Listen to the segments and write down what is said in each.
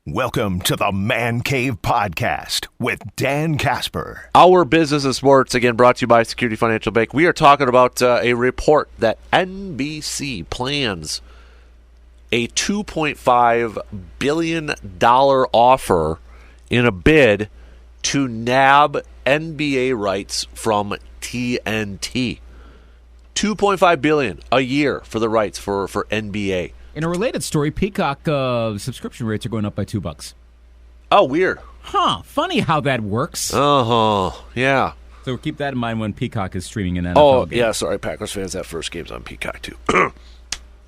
Welcome to the Man Cave Podcast with Dan Casper. Our Business of Sports, again, brought to you by Security Financial Bank. We are talking about a report that NBC plans a $2.5 billion offer in a bid to nab NBA rights from TNT. $2.5 billion a year for the rights for NBA. In a related story, Peacock subscription rates are going up by $2. Oh, weird. Huh. Funny how that works. Uh-huh. Yeah. So keep that in mind when Peacock is streaming an NFL Oh, game. yeah, sorry, Packers fans. That first game's on Peacock, too.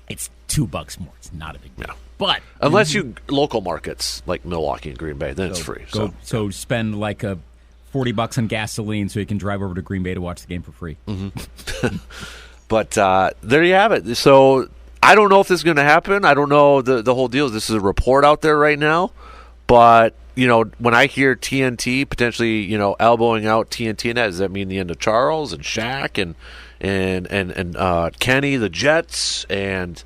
It's $2 more. It's not a big deal. Yeah. But unless you local markets like Milwaukee and Green Bay, then it's free. So spend like a $40 on gasoline so you can drive over to Green Bay to watch the game for free. Mm-hmm. But there you have it. So I don't know if this is going to happen. I don't know the whole deal. This is a report out there right now. But, you know, when I hear TNT potentially, you know, elbowing out TNT, does that mean the end of Charles and Shaq and Kenny, the Jets, and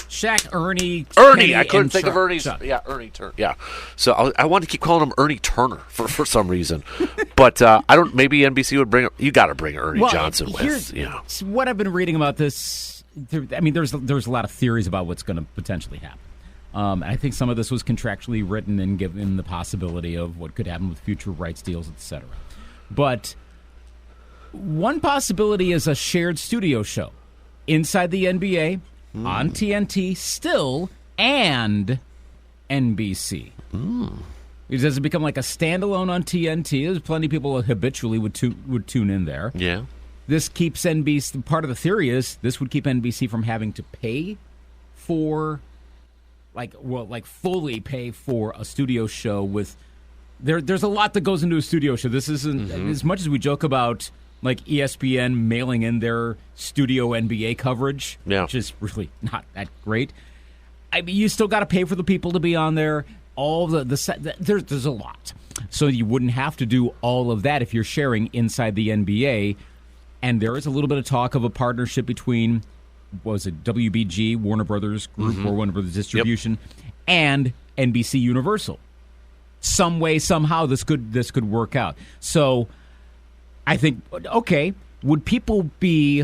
Shaq, Ernie. Kenny, I couldn't think of Ernie's. Chuck. Yeah, Ernie Turner. Yeah. So I wanted to keep calling him Ernie Turner for some reason. But I don't. Maybe NBC would bring. You got to bring Ernie Johnson with. You know. What I've been reading about this. I mean, there's a lot of theories about what's going to potentially happen. I think some of this was contractually written and given the possibility of what could happen with future rights deals, etc. But one possibility is a shared studio show inside the NBA. On TNT still and NBC. Does it become like a standalone on TNT? There's plenty of people habitually would tune in there. Yeah. This keeps NBC. Part of the theory is this would keep NBC from having to pay for, fully pay for a studio show with. There's a lot that goes into a studio show. This isn't as much as we joke about. Like ESPN mailing in their studio NBA coverage, which is really not that great. I mean, you still got to pay for the people to be on there. All there's a lot, so you wouldn't have to do all of that if you're sharing inside the NBA. And there is a little bit of talk of a partnership between, was it WBG, Warner Brothers Group, or Warner Brothers Distribution, and NBC Universal. Some way, somehow, this could work out. So. I think, okay, would people be,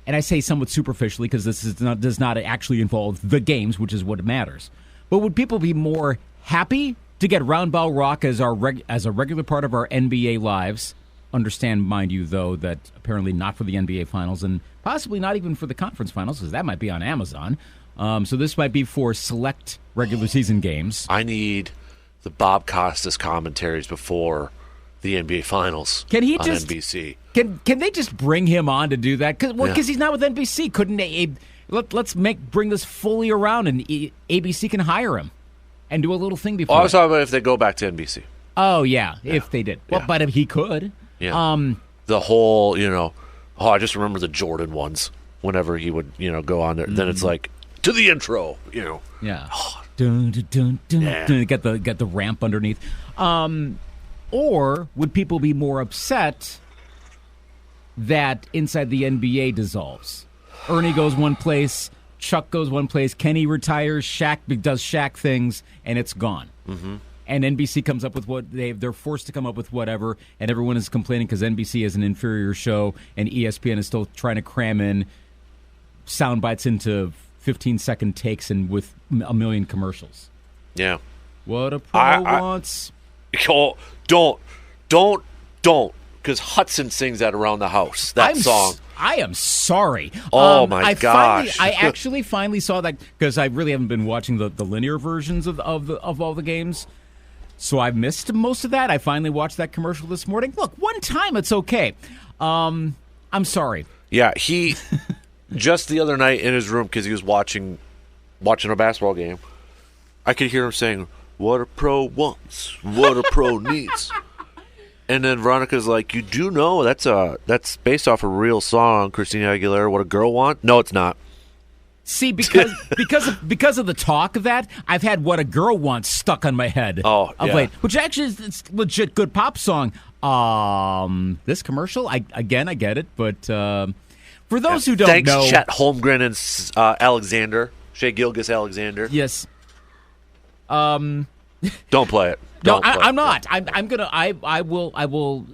and I say somewhat superficially because this does not actually involve the games, which is what matters, but would people be more happy to get Round Ball Rock as a regular part of our NBA lives? Understand, mind you, though, that apparently not for the NBA Finals and possibly not even for the conference finals because that might be on Amazon. So this might be for select regular season games. I need the Bob Costas commentaries before the NBA Finals. Can he on just NBC? Can they just bring him on to do that? Because he's not with NBC. Couldn't they? Let's bring this fully around, and ABC can hire him and do a little thing before. I was talking about if they go back to NBC. Oh yeah, if they did. Well, but if he could. Yeah. The whole, I just remember the Jordan ones. Whenever he would, go on there, then it's like to the intro. Yeah. Dun, dun, dun, dun, dun. Get the ramp underneath. Or would people be more upset that inside the NBA dissolves? Ernie goes one place, Chuck goes one place, Kenny retires, Shaq does Shaq things, and it's gone. Mm-hmm. And NBC comes up with they're forced to come up with whatever, and everyone is complaining because NBC is an inferior show, and ESPN is still trying to cram in sound bites into 15-second takes and with a million commercials. Yeah. What a pro wants... Don't, because Hudson sings that around the house. That song. I am sorry. Oh my gosh! I actually finally saw that because I really haven't been watching the linear versions of all the games, so I missed most of that. I finally watched that commercial this morning. Look, one time it's okay. I'm sorry. Yeah, he just the other night in his room because he was watching a basketball game. I could hear him saying, "What a pro wants, what a pro needs." And then Veronica's like, "You do know that's based off a real song, Christina Aguilera, What a Girl Want?" No, it's not. See, because of the talk of that, I've had What a Girl Wants stuck on my head. Oh, of late, which actually is it's legit good pop song. This commercial, I get it, but For those who don't Thanks, know, Chet Holmgren and Shea Gilgeous-Alexander. Yes. Don't play it. I'm not. I will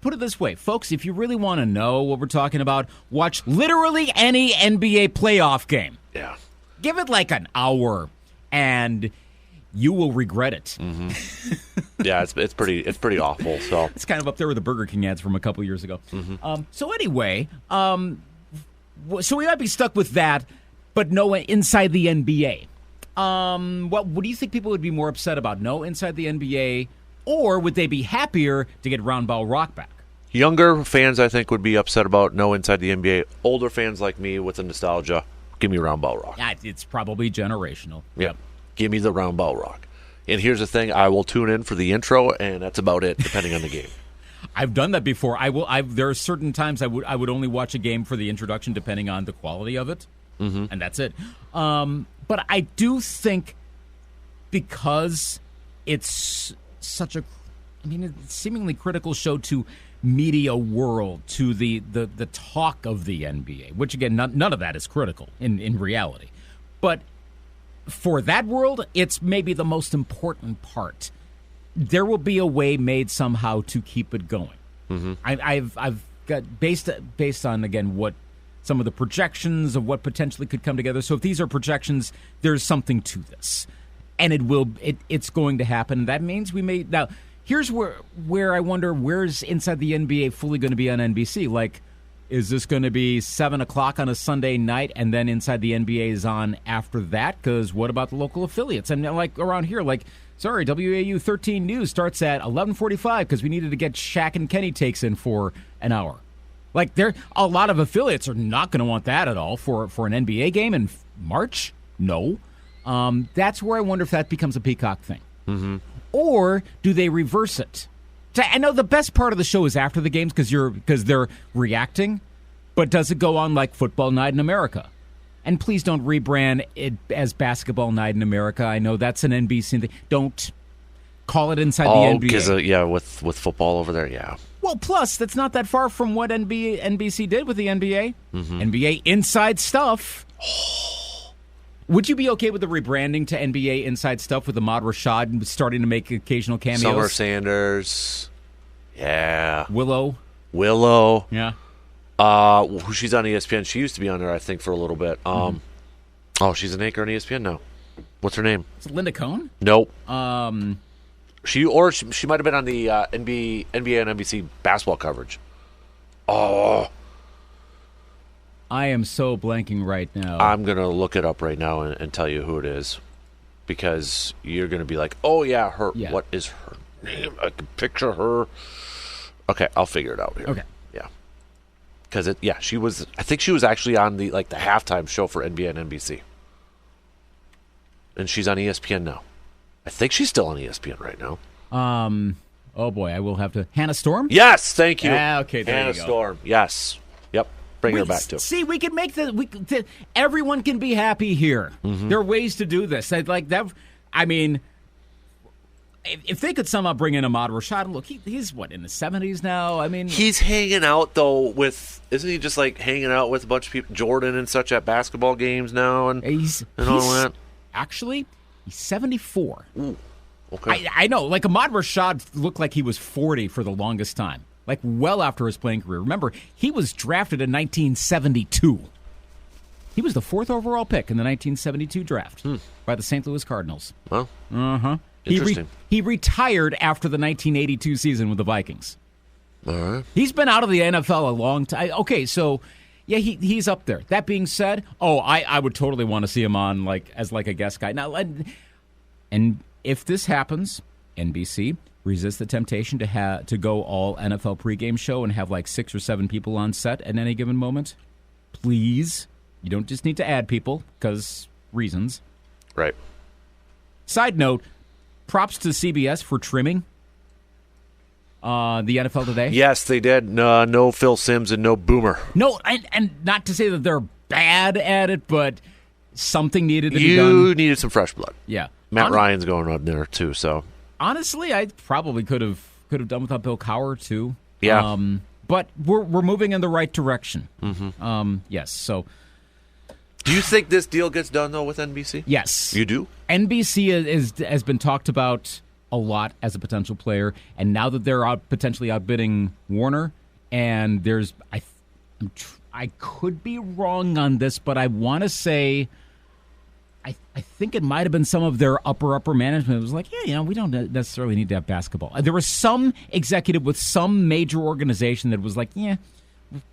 put it this way, folks. If you really want to know what we're talking about, watch literally any NBA playoff game. Yeah. Give it like an hour, and you will regret it. Mm-hmm. Yeah, it's pretty awful. So it's kind of up there with the Burger King ads from a couple years ago. Mm-hmm. So anyway, so we might be stuck with that, but no inside the NBA. What do you think people would be more upset about? No inside the NBA, or would they be happier to get Round Ball Rock back? Younger fans, I think, would be upset about no inside the NBA. Older fans like me with the nostalgia, give me Round Ball Rock. It's probably generational. Yep. Give me the Round Ball Rock. And here's the thing, I will tune in for the intro, and that's about it, depending on the game. I've done that before. There are certain times I would only watch a game for the introduction, depending on the quality of it, and that's it. But I do think because it's such a, it's seemingly critical show to media world, to the talk of the NBA, which again, none of that is critical in reality. But for that world, it's maybe the most important part. There will be a way made somehow to keep it going. Mm-hmm. I've got based on again what some of the projections of what potentially could come together. So if these are projections, there's something to this, and it's going to happen. That means we may now. Here's where I wonder, where's Inside the NBA fully going to be on NBC? Like, is this going to be 7 o'clock on a Sunday night, and then Inside the NBA is on after that? Because what about the local affiliates? And like around here, like, sorry, WAU 13 News starts at 11:45 because we needed to get Shaq and Kenny takes in for an hour. Like, a lot of affiliates are not going to want that at all for an NBA game in March. No. That's where I wonder if that becomes a Peacock thing. Mm-hmm. Or do they reverse it? I know the best part of the show is after the games because they're reacting, but does it go on like Football Night in America? And please don't rebrand it as Basketball Night in America. I know that's an NBC thing. Don't call it Inside the NBA. Because with football over there, yeah. Well, plus, that's not that far from what NBC did with the NBA. Mm-hmm. NBA Inside Stuff. Would you be okay with the rebranding to NBA Inside Stuff with Ahmad Rashad starting to make occasional cameos? Summer Sanders. Yeah. Willow. Yeah. She's on ESPN. She used to be on there, I think, for a little bit. Oh, she's an anchor on ESPN now. What's her name? Is it Linda Cohn? Nope. She might have been on the NBA and NBC basketball coverage. Oh. I am so blanking right now. I'm going to look it up right now and tell you who it is. Because you're going to be like, oh, yeah, her. Yeah. What is her name? I can picture her. Okay, I'll figure it out here. Okay. Yeah. Because, I think she was actually on the halftime show for NBA and NBC. And she's on ESPN now. I think she's still on ESPN right now. Oh, boy, I will have to. Hannah Storm? Yes, thank you. Okay, there Hannah you go. Storm, yes. Yep, bring her back, too. See, we can make everyone can be happy here. Mm-hmm. There are ways to do this. Like that. I mean, if they could somehow bring in Ahmad Rashad, look, he's, what, in the 70s now? I mean... He's hanging out, though, isn't he just, hanging out with a bunch of people, Jordan and such, at basketball games now and all that? Actually... He's 74. Ooh, okay. I know. Ahmad Rashad looked like he was 40 for the longest time. Well after his playing career. Remember, he was drafted in 1972. He was the 4th overall pick in the 1972 draft by the St. Louis Cardinals. Well, interesting. He retired after the 1982 season with the Vikings. All right. He's been out of the NFL a long time. Okay, so... Yeah, he's up there. That being said, I would totally want to see him on as a guest guy. Now, and if this happens, NBC resist the temptation to go all NFL pregame show and have 6 or 7 people on set at any given moment. Please, you don't just need to add people because reasons. Right. Side note: props to CBS for trimming the NFL Today. Yes, they did. No Phil Simms and no Boomer. No, and not to say that they're bad at it, but something needed to be done. You needed some fresh blood. Yeah. Matt Ryan's going on there, too, so. Honestly, I probably could have done without Bill Cowher, too. Yeah. but we're moving in the right direction. Mm-hmm. Yes. So, do you think this deal gets done though with NBC? Yes, you do. NBC has been talked about a lot as a potential player, and now that they're potentially outbidding Warner, and there's I could be wrong on this, but I want to say I think it might have been some of their upper management. It was like, yeah, we don't necessarily need to have basketball. There was some executive with some major organization that was like, yeah,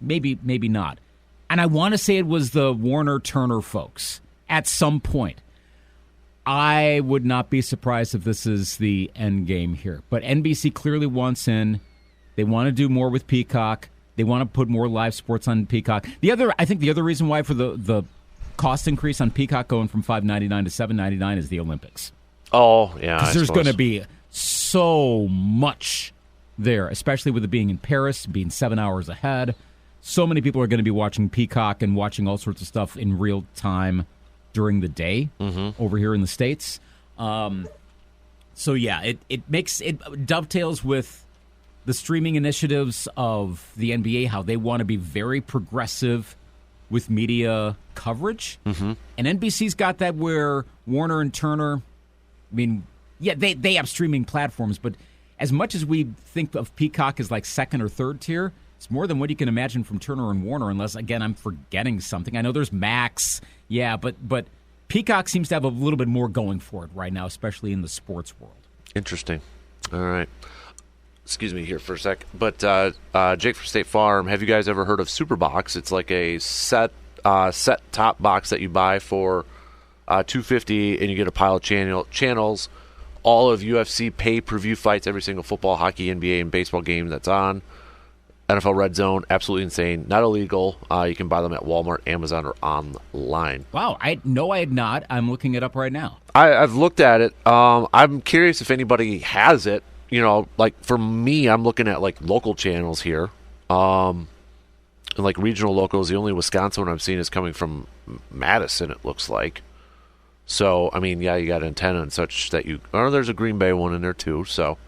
maybe not. And I want to say it was the Warner-Turner folks at some point. I would not be surprised if this is the end game here. But NBC clearly wants in. They want to do more with Peacock. They want to put more live sports on Peacock. I think the other reason why for the cost increase on Peacock going from $5.99 to $7.99 is the Olympics. Oh, yeah. Because there's going to be so much there, especially with it being in Paris, being 7 hours ahead. So many people are going to be watching Peacock and watching all sorts of stuff in real time during the day over here in the States. So, yeah, it dovetails with the streaming initiatives of the NBA, how they want to be very progressive with media coverage. And NBC's got that where Warner and Turner, they have streaming platforms, but as much as we think of Peacock as like second or third tier, it's more than what you can imagine from Turner and Warner, unless, again, I'm forgetting something. I know there's Max, but Peacock seems to have a little bit more going for it right now, especially in the sports world. Interesting. All right. Excuse me here for a sec. But Jake from State Farm, have you guys ever heard of Superbox? It's like a set top box that you buy for $250, and you get a pile of channels, all of UFC pay-per-view fights, every single football, hockey, NBA, and baseball game that's on. NFL Red Zone, absolutely insane. Not illegal. You can buy them at Walmart, Amazon, or online. Wow, I had not. I'm looking it up right now. I've looked at it. I'm curious if anybody has it. Like for me, I'm looking at like local channels here, and like regional locals. The only Wisconsin one I'm seeing is coming from Madison. It looks like. So you got antenna and such that there's a Green Bay one in there too. So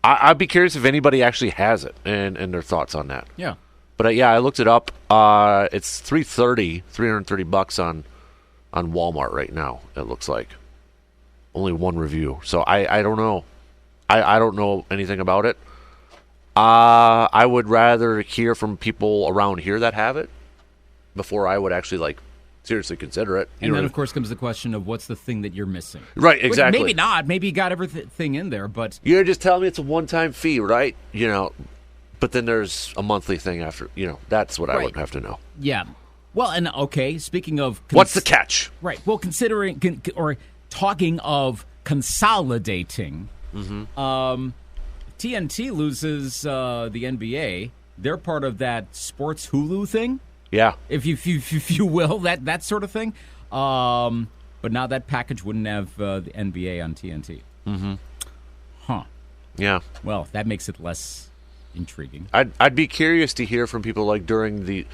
I'd be curious if anybody actually has it and their thoughts on that. Yeah. But I looked it up. It's $330 on Walmart right now. It looks like only one review. So I don't know. I don't know anything about it. I would rather hear from people around here that have it before I would actually seriously consider it. And then, of course, comes the question of what's the thing that you're missing. Right, exactly. Maybe not. Maybe you got everything in there, but you're just telling me it's a one-time fee, right? But then there's a monthly thing after. That's what I would have to know. Yeah. Well, and okay. Speaking of what's the catch? Right. Well, considering or talking of consolidating. TNT loses the NBA. They're part of that sports Hulu thing. Yeah, if you will, that sort of thing. But now that package wouldn't have the NBA on TNT. Huh. Yeah. Well, that makes it less intriguing. I'd be curious to hear from people during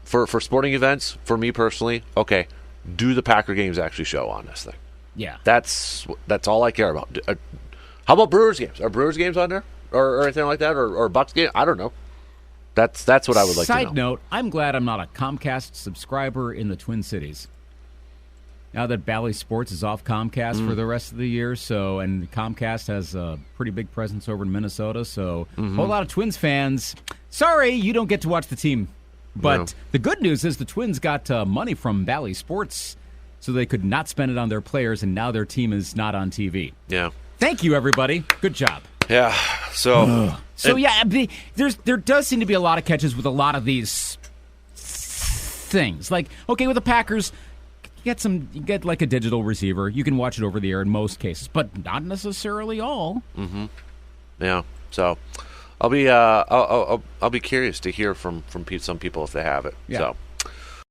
for sporting events. For me personally, okay, do the Packer games actually show on this thing? Yeah. That's all I care about. How about Brewers games? Are Brewers games on there or anything like that, or Bucks game? I don't know. That's what I would like to know. Side note, I'm glad I'm not a Comcast subscriber in the Twin Cities. Now that Bally Sports is off Comcast for the rest of the year, and Comcast has a pretty big presence over in Minnesota, so a whole lot of Twins fans, sorry, you don't get to watch the team. But the good news is the Twins got money from Bally Sports, so they could not spend it on their players, and now their team is not on TV. Yeah. Thank you, everybody. Good job. Yeah. So there does seem to be a lot of catches with a lot of these things. Like, okay, with the Packers, you get like a digital receiver. You can watch it over the air in most cases, but not necessarily all. Yeah. So I'll be curious to hear from some people if they have it. Yeah. So